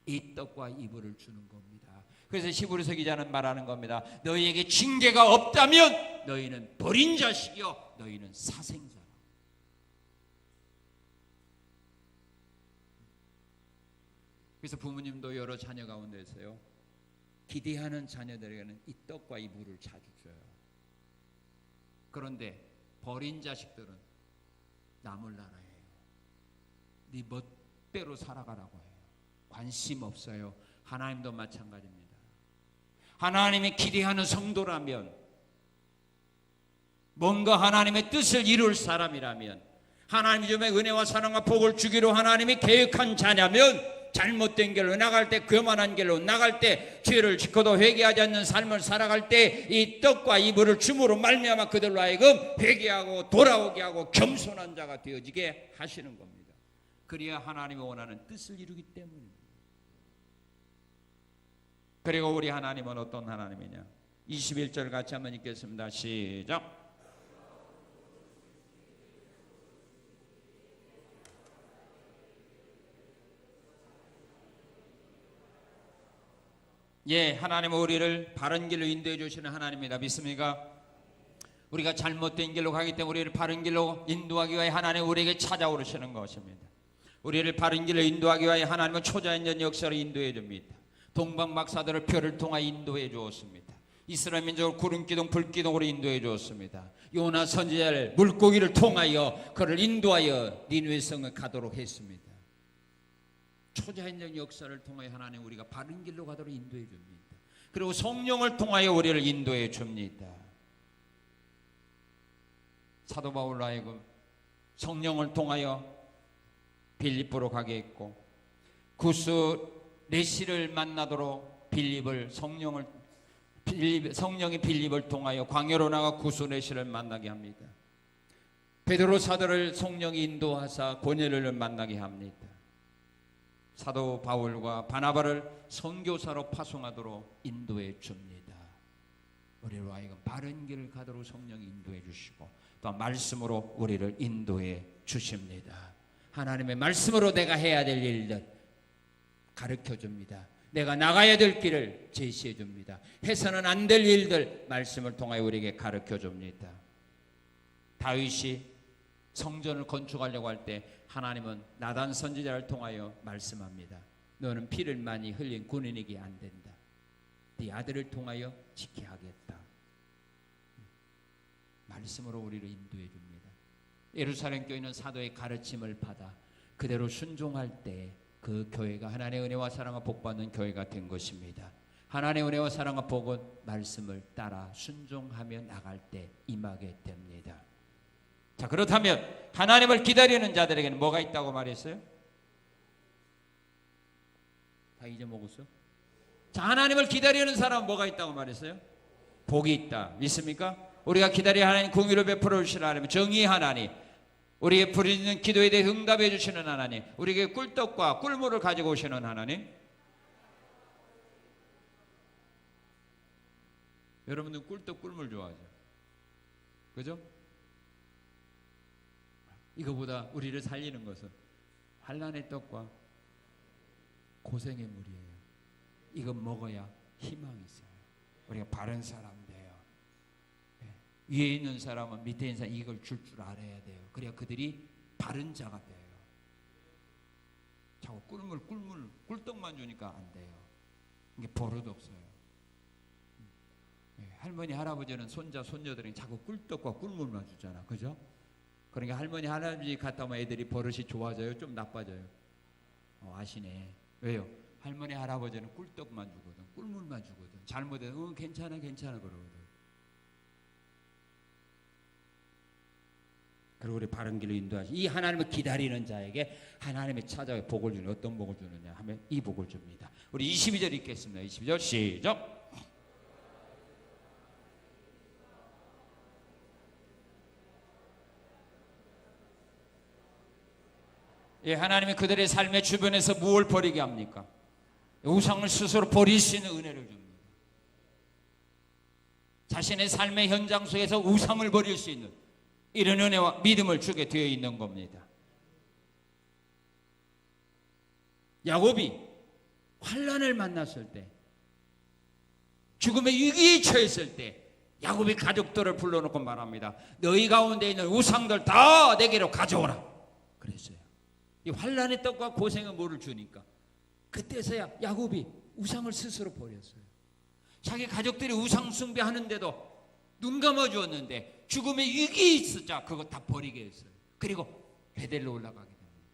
이 떡과 이 물을 주는 겁니다. 그래서 히브리서 기자는 말하는 겁니다. 너희에게 징계가 없다면 너희는 버린 자식이요 너희는 사생자라. 그래서 부모님도 여러 자녀 가운데서요, 기대하는 자녀들에게는 이 떡과 이 물을 자주 줘요. 그런데 버린 자식들은 나 몰라라예요. 네 멋대로 살아가라고 해요. 관심 없어요. 하나님도 마찬가지입니다. 하나님이 기대하는 성도라면, 뭔가 하나님의 뜻을 이룰 사람이라면, 하나님이 좀 은혜와 사랑과 복을 주기로 하나님이 계획한 자냐면, 잘못된 길로 나갈 때, 교만한 길로 나갈 때, 죄를 짓고도 회개하지 않는 삶을 살아갈 때 이 떡과 이 물을 줌으로 말미암아 그들로 하여금 회개하고 돌아오게 하고 겸손한 자가 되어지게 하시는 겁니다. 그래야 하나님이 원하는 뜻을 이루기 때문입니다. 그리고 우리 하나님은 어떤 하나님이냐? 21절 같이 한번 읽겠습니다. 시작. 예, 하나님은 우리를 바른 길로 인도해 주시는 하나님입니다. 믿습니까? 우리가 잘못된 길로 가기 때문에 우리를 바른 길로 인도하기 위하여 하나님 우리에게 찾아오시는 것입니다. 우리를 바른 길로 인도하기 위하여 하나님은 초자연전 역사로 인도해 줍니다. 동방 박사들을 표를 통하여 인도해 주었습니다. 이스라엘 민족을 구름기둥 불기둥으로 인도해 주었습니다. 요나 선지자를 물고기를 통하여 그를 인도하여 니느웨 성에 가도록 했습니다. 초자연적 역사를 통하여 하나님 우리가 바른 길로 가도록 인도해 줍니다. 그리고 성령을 통하여 우리를 인도해 줍니다. 사도 바울로 하여금 성령을 통하여 빌립보로 가게 했고, 구스 네시를 만나도록 성령이 빌립을 통하여 광야로 나가 구스 네시를 만나게 합니다. 베드로 사도를 성령이 인도하사 고넬료를 만나게 합니다. 사도 바울과 바나바를 선교사로 파송하도록 인도해 줍니다. 우리로 하여금 바른 길을 가도록 성령이 인도해 주시고 또 말씀으로 우리를 인도해 주십니다. 하나님의 말씀으로 내가 해야 될 일들 가르쳐 줍니다. 내가 나가야 될 길을 제시해 줍니다. 해서는 안 될 일들 말씀을 통하여 우리에게 가르쳐 줍니다. 다윗이 성전을 건축하려고 할 때 하나님은 나단 선지자를 통하여 말씀합니다. 너는 피를 많이 흘린 군인에게 안 된다. 네 아들을 통하여 지켜야 하겠다. 말씀으로 우리를 인도해 줍니다. 예루살렘 교회는 사도의 가르침을 받아 그대로 순종할 때 그 교회가 하나님의 은혜와 사랑과 복받는 교회가 된 것입니다. 하나님의 은혜와 사랑과 복은 말씀을 따라 순종하며 나갈 때 임하게 됩니다. 자, 그렇다면 하나님을 기다리는 자들에게는 뭐가 있다고 말했어요? 다 잊어먹었어? 자, 하나님을 기다리는 사람은 뭐가 있다고 말했어요? 복이 있다. 믿습니까? 우리가 기다려 하나님 공의를 베풀어 주시는 하나님, 정의의 하나님, 우리의 부르짖는 기도에 대해 응답해 주시는 하나님, 우리에게 꿀떡과 꿀물을 가지고 오시는 하나님. 여러분들 꿀떡 꿀물 좋아하죠? 그죠? 이거보다 우리를 살리는 것은 환난의 떡과 고생의 물이에요. 이거 먹어야 희망이 있어요. 우리가 바른 사람 돼요. 위에 있는 사람은 밑에 있는 사람 이걸 줄 알아야 돼요. 그래야 그들이 바른 자가 돼요. 자꾸 꿀물 꿀떡만 주니까 안 돼요. 이게 버릇 없어요. 할머니 할아버지는 손자 손녀들은 자꾸 꿀떡과 꿀물만 주잖아. 그죠? 그러니까 할머니 할아버지 갔다 오면 애들이 버릇이 좋아져요? 좀 나빠져요? 아시네. 왜요? 할머니 할아버지는 꿀떡만 주거든. 꿀물만 주거든. 잘못해서 괜찮아 그러거든. 그리고 우리 바른 길로 인도하시. 이 하나님을 기다리는 자에게 하나님의 찾아와 복을 주는, 어떤 복을 주느냐 하면 이 복을 줍니다. 우리 22절 읽겠습니다. 22절 시작. 예, 하나님이 그들의 삶의 주변에서 무엇을 버리게 합니까? 우상을 스스로 버릴 수 있는 은혜를 줍니다. 자신의 삶의 현장 속에서 우상을 버릴 수 있는 이런 은혜와 믿음을 주게 되어 있는 겁니다. 야곱이 환난을 만났을 때, 죽음의 위기에 처했을 때 야곱이 가족들을 불러놓고 말합니다. 너희 가운데 있는 우상들 다 내게로 가져오라 그랬어요. 이 환난의 떡과 고생의 물을 주니까 그때서야 야곱이 우상을 스스로 버렸어요. 자기 가족들이 우상 숭배하는데도 눈 감아 주었는데 죽음의 위기에 있었자 그거 다 버리게 했어요. 그리고 베델로 올라가게 됩니다.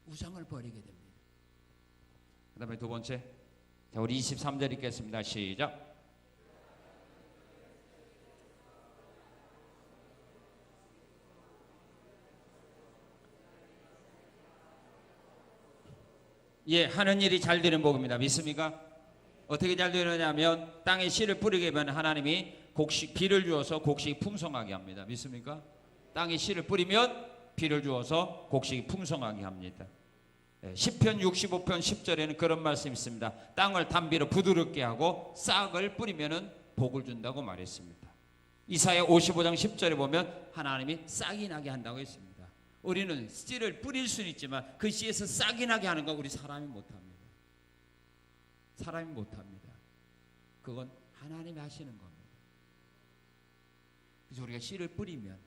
우상을 버리게 됩니다. 그 다음에 두 번째, 자, 우리 23절 읽겠습니다. 시작. 예, 하는 일이 잘 되는 복입니다. 믿습니까? 어떻게 잘 되느냐면 땅에 씨를 뿌리게 되면 하나님이 곡식 비를 주어서 곡식이 풍성하게 합니다. 믿습니까? 땅에 씨를 뿌리면 비를 주어서 곡식이 풍성하게 합니다. 시편 65편 10절에는 그런 말씀이 있습니다. 땅을 단비로 부드럽게 하고 싹을 뿌리면은 복을 준다고 말했습니다. 이사야 55장 10절에 보면 하나님이 싹이 나게 한다고 했습니다. 우리는 씨를 뿌릴 수는 있지만 그 씨에서 싹이 나게 하는 건 우리 사람이 못합니다. 사람이 못합니다. 그건 하나님이 하시는 겁니다. 그래서 우리가 씨를 뿌리면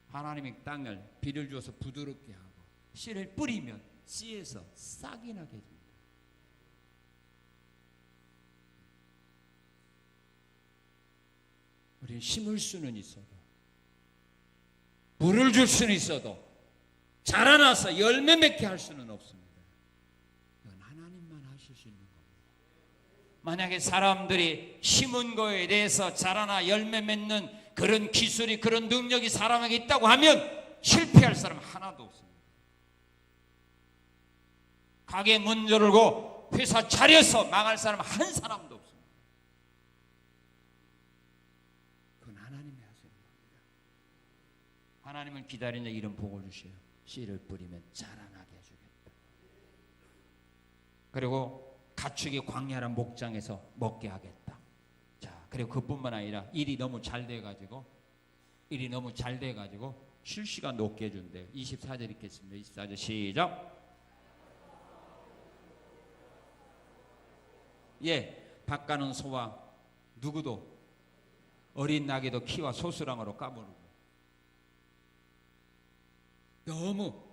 하나님이 땅을 비를 주어서 부드럽게 하고 씨를 뿌리면 씨에서 싹이 나게 해줍니다. 우리는 심을 수는 있어도 물을 줄 수는 있어도 자라나서 열매 맺게 할 수는 없습니다. 이건 하나님만 하실 수 있는 겁니다. 만약에 사람들이 심은 거에 대해서 자라나 열매 맺는 그런 기술이, 그런 능력이 사람에게 있다고 하면 실패할 사람 하나도 없습니다. 가게 문 열고 회사 차려서 망할 사람 한 사람도 없습니다. 그건 하나님이 하시는 겁니다. 하나님을 기다리는 이런 복을 주셔요. 씨를 뿌리면 자라나게 해주겠다. 그리고 가축이 광야란 목장에서 먹게 하겠다. 자, 그리고 그뿐만 아니라 일이 너무 잘 돼가지고 실시간 높게 해준대요. 24절 읽겠습니다. 24절 시작. 예, 밭가는 소와 누구도 어린 나귀도 키와 소수랑으로 까부르고 너무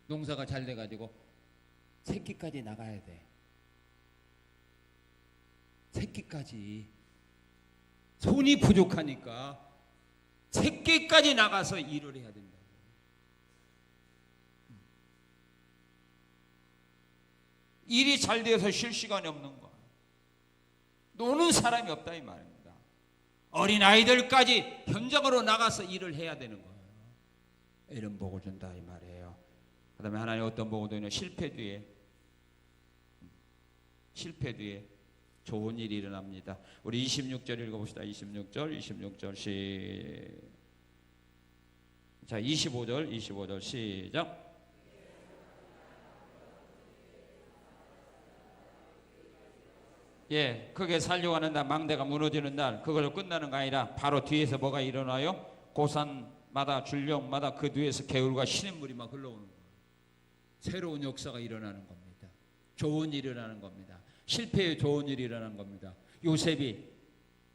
농사가 잘 돼가지고 새끼까지 나가야 돼. 새끼까지 손이 부족하니까 새끼까지 나가서 일을 해야 된다. 일이 잘 되어서 쉴 시간이 없는 거야. 노는 사람이 없다 이 말입니다. 어린 아이들까지 현장으로 나가서 일을 해야 되는 거예요. 이런 복을 준다 이 말이에요. 그 다음에 하나님 어떤 복을 주냐. 실패 뒤에 좋은 일이 일어납니다. 우리 26절 읽어봅시다. 26절 자, 25절 시작. 예, 크게 살려고 하는 날, 망대가 무너지는 날, 그걸로 끝나는 거 아니라 바로 뒤에서 뭐가 일어나요? 고산마다 줄령마다 그 뒤에서 개울과 시냇물이 막 흘러오는 거예요. 새로운 역사가 일어나는 겁니다. 좋은 일이 일어나는 겁니다. 실패에 좋은 일이 일어나는 겁니다. 요셉이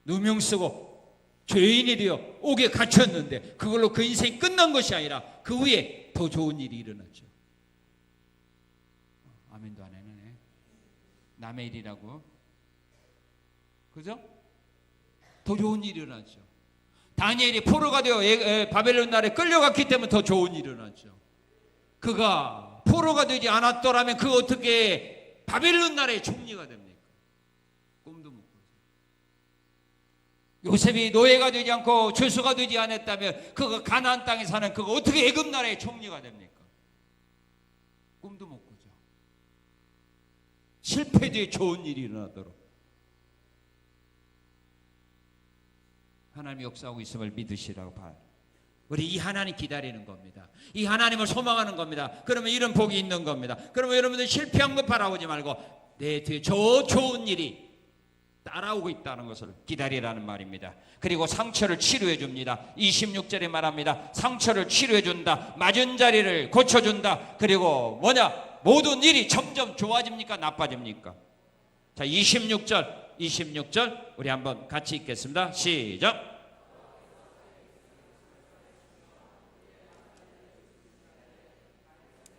누명 쓰고 죄인이 되어 옥에 갇혔는데 그걸로 그 인생이 끝난 것이 아니라 그 위에 더 좋은 일이 일어났죠. 아멘도 안 해네. 남의 일이라고. 그죠? 더 좋은 일이 일어났죠. 다니엘이 포로가 되어 바벨론 나라에 끌려갔기 때문에 더 좋은 일이 일어났죠. 그가 포로가 되지 않았더라면 그 어떻게 바벨론 나라의 총리가 됩니까? 꿈도 못 꾸죠. 요셉이 노예가 되지 않고 죄수가 되지 않았다면 그가 가나안 땅에 사는 그가 어떻게 애굽 나라의 총리가 됩니까? 꿈도 못 꾸죠. 실패 뒤에 좋은 일이 일어나도록 하나님이 역사하고 있음을 믿으시라고 봐요. 우리 이 하나님 기다리는 겁니다. 이 하나님을 소망하는 겁니다. 그러면 이런 복이 있는 겁니다. 그러면 여러분들 실패한 것 바라보지 말고 내 뒤에 저 좋은 일이 따라오고 있다는 것을 기다리라는 말입니다. 그리고 상처를 치료해 줍니다. 26절에 말합니다. 상처를 치료해 준다. 맞은 자리를 고쳐준다. 그리고 뭐냐? 모든 일이 점점 좋아집니까? 나빠집니까? 자, 26절 우리 한번 같이 읽겠습니다. 시작.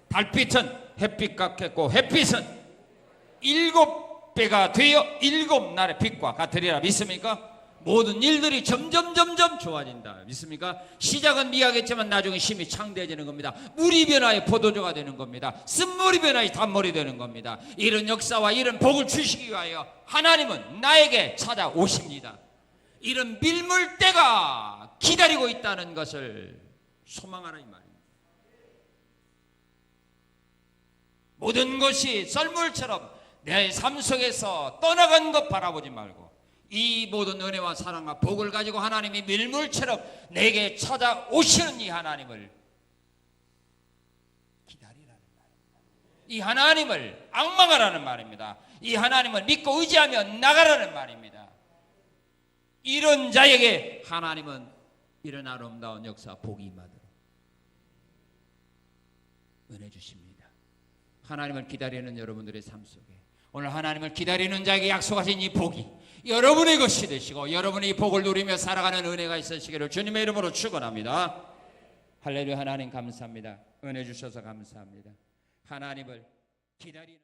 달빛은 햇빛 같겠고 햇빛은 7배가 되어 7날의 빛과 같으리라. 믿습니까? 모든 일들이 점점 좋아진다. 믿습니까? 시작은 미약했지만 나중에 힘이 창대해지는 겁니다. 물이 변화해 포도주가 되는 겁니다. 쓴물이 변화해 단물이 되는 겁니다. 이런 역사와 이런 복을 주시기 위하여 하나님은 나에게 찾아오십니다. 이런 밀물대가 기다리고 있다는 것을 소망하라 이 말입니다. 모든 것이 썰물처럼 내 삶 속에서 떠나간 것 바라보지 말고 이 모든 은혜와 사랑과 복을 가지고 하나님이 밀물처럼 내게 찾아오시는 이 하나님을 기다리라는 말입니다. 이 하나님을 앙망하라는 말입니다. 이 하나님을 믿고 의지하며 나가라는 말입니다. 이런 자에게 하나님은 이런 아름다운 역사 복이 임하도록 은혜 주십니다. 하나님을 기다리는 여러분들의 삶 속에 오늘 하나님을 기다리는 자에게 약속하신 이 복이 여러분의 것이 되시고 여러분이 이 복을 누리며 살아가는 은혜가 있으시기를 주님의 이름으로 축원합니다. 할렐루야. 하나님 감사합니다. 은혜 주셔서 감사합니다. 하나님을 기다리는